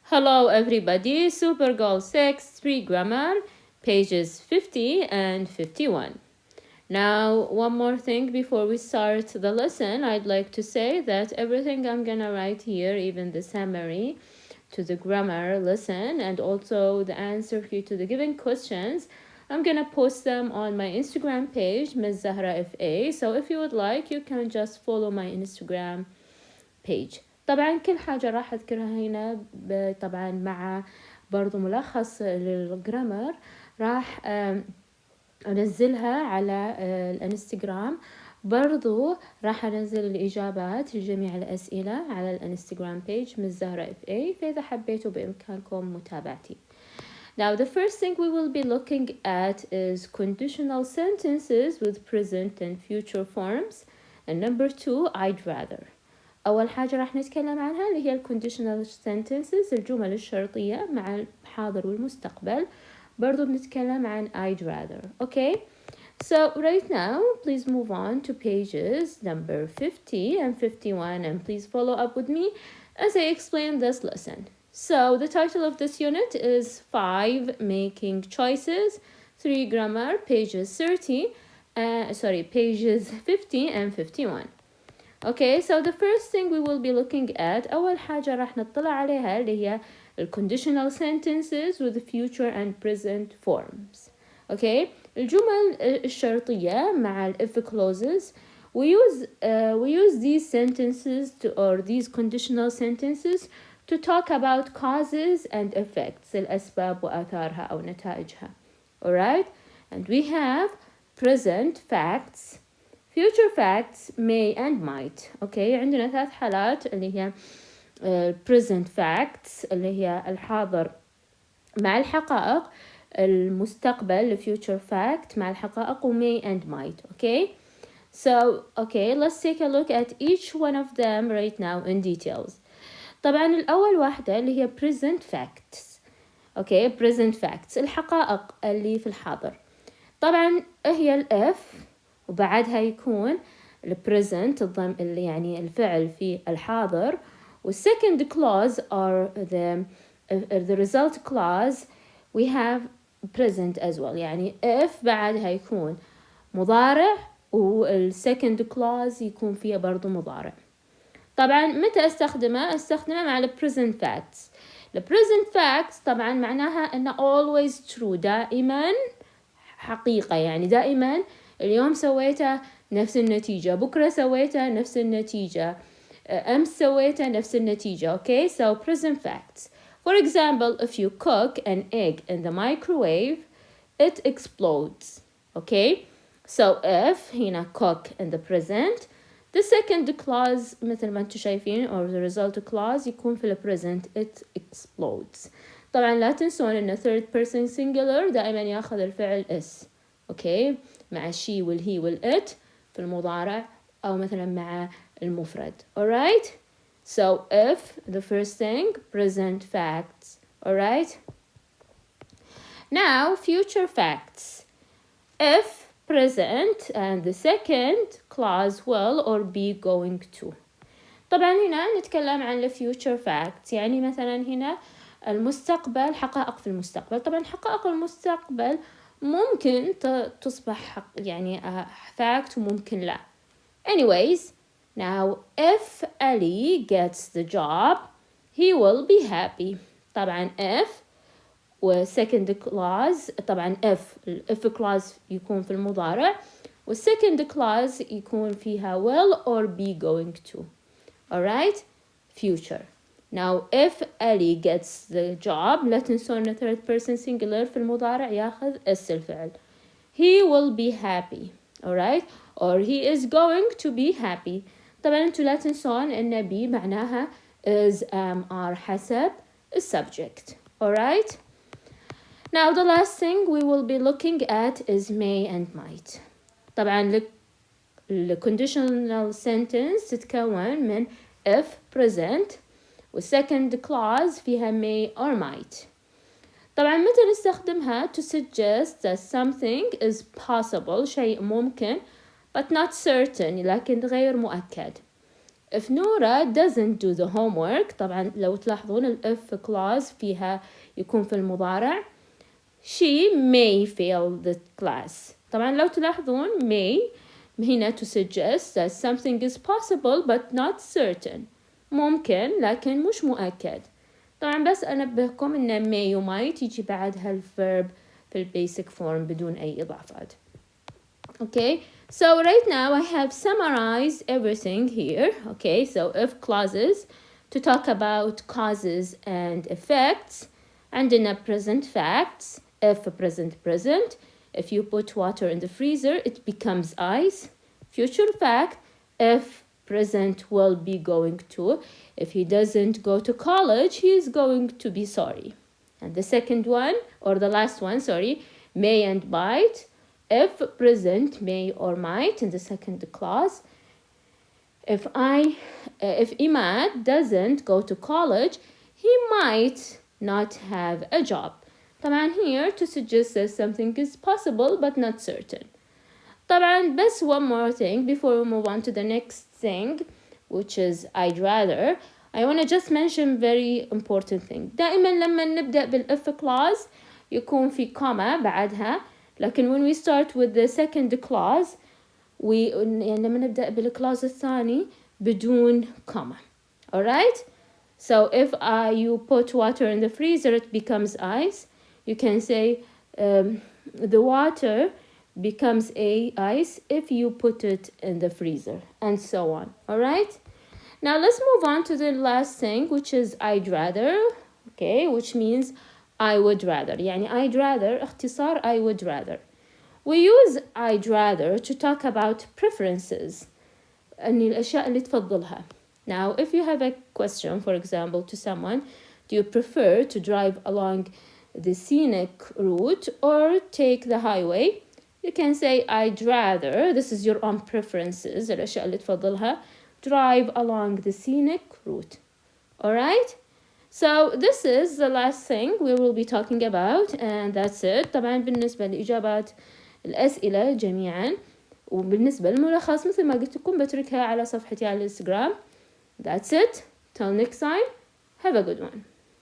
Hello everybody, Super Goal 6, 3 Grammar, pages 50 and 51. Now, one more thing before we start the lesson, I'd like to say that everything I'm gonna write here, even the summary to the grammar lesson and also the answer key to the given questions, I'm gonna post them on my Instagram page, Ms. Zahra FA. So if you would like, you can just follow my Instagram page. طبعا كل حاجة راح أذكرها هنا طبعا مع برضو ملخص للجرامر راح أنزلها على الانستقرام. برضو راح أنزل الإجابات لجميع الأسئلة على الانستقرام page من زهرة FA، فإذا حبيتوا بإمكانكم متابعتي. Now the first thing we will be looking at is conditional sentences with present and future forms, and number 2 I'd rather. أول حاجة راح نتكلم عنها اللي هي conditional sentences، الجمل الشرطية مع الحاضر والمستقبل. برضو بنتكلم عن I'd rather. Okay, so right now please move on to pages number 50 and 51 and please follow up with me as I explain this lesson. So the title of this unit is 5 Making Choices, 3 Grammar, pages 50 and 51. Okay, so the first thing we will be looking at أول حاجة راح نطلع عليها اللي هي conditional sentences with future and present forms. Okay, الجمل الشرطية مع if clauses. We use these sentences or these conditional sentences to talk about causes and effects، الأسباب وآثارها أو نتائجها. Alright, and we have present facts, future facts, may and might. Okay, عندنا 3 حالات اللي هي present facts اللي هي الحاضر مع الحقائق، المستقبل future fact مع الحقائق و may and might. Okay, so okay, let's take a look at each one of them right now in details. طبعا الأول واحدة اللي هي present facts. Okay, present facts الحقائق اللي في الحاضر. طبعا هي الإف وبعدها يكون present اللي يعني الفعل في الحاضر، والsecond clause are the result clause we have present as well، يعني if بعدها يكون مضارع والsecond clause يكون فيها برضو مضارع. طبعا متى استخدمها مع present facts. present facts طبعا معناها أنه always true، دائما حقيقة، يعني دائما اليوم سويته نفس النتيجة، بكرة سويته نفس النتيجة، أمس سويته نفس النتيجة. Okay, so present facts. For example, if you cook an egg in the microwave, it explodes. Okay, so if هنا cook in the present، the second clause مثل ما انتم شايفين or the result clause يكون في present it explodes. طبعا لا تنسون ان third person singular دائما ياخذ الفعل is. Okay, مع she والهي والit في المضارع أو مثلا مع المفرد. Alright, so if the first thing present facts. Alright, now future facts. If present and the second clause will or be going to. طبعا هنا نتكلم عن future facts، يعني مثلا هنا المستقبل، حقائق في المستقبل. طبعا حقائق المستقبل ممكن تصبح يعني fact وممكن لا. Anyways, now if Ali gets the job, he will be happy. طبعا if second clause، طبعا if clause يكون في المضارع second clause يكون فيها will or be going to. Alright, future. Now if Ali gets the job، لا تنسون third person singular في المضارع ياخذ اس الفعل. He will be happy. Alright, or he is going to be happy. طبعا انتوا لا تنسون ان be معناها is are حسب subject. Alright, now the last thing we will be looking at is may and might. طبعا conditional sentence تتكون من if present والsecond clause فيها may or might. طبعا متى نستخدمها to suggest that something is possible، شيء ممكن but not certain، لكن غير مؤكد. if Nora doesn't do the homework. طبعا لو تلاحظون ال if clause فيها يكون في المضارع. She may fail the class. طبعا لو تلاحظون may هنا to suggest that something is possible but not certain. ممكن لكن مش مؤكد. طبعا بس أنبهكم إن may و might يجي بعدها الverb في basic form بدون أي إضافات. Okay, so right now I have summarized everything here. Okay, so if clauses to talk about causes and effects, and in a present facts, if present, if you put water in the freezer, it becomes ice. Future fact, if present will be going to, if he doesn't go to college, he is going to be sorry. And the second one, or the last one, sorry, may and might. If present, may or might in the second clause. If Imad doesn't go to college, he might not have a job. طبعا here to suggest that something is possible but not certain. طبعا بس one more thing before we move on to the next thing, which is I'd rather. I want to just mention very important thing. دائما لما نبدأ بالif clause يكون في comma بعدها. لكن when we start with the second clause يعني لما نبدأ بالclause الثاني بدون comma. Alright? So if you put water in the freezer, it becomes ice. You can say the water becomes ice if you put it in the freezer, and so on. Alright? Now let's move on to the last thing, which is I'd rather. Okay, which means I would rather. يعني I'd rather اختصار I would rather. We use I'd rather to talk about preferences. أن الأشياء اللي تفضلها. Now, if you have a question, for example, to someone, do you prefer to drive along the scenic route or take the highway? You can say I'd rather, this is your own preferences, الأشياء اللي تفضلها, drive along the scenic route. Alright? So this is the last thing we will be talking about, and that's it. طبعا بالنسبة لإجابات الأسئلة جميعا وبالنسبة للملخص مثل ما قلت لكم بتركها على صفحتي على الانستقرام. That's it. Till next time. Have a good one.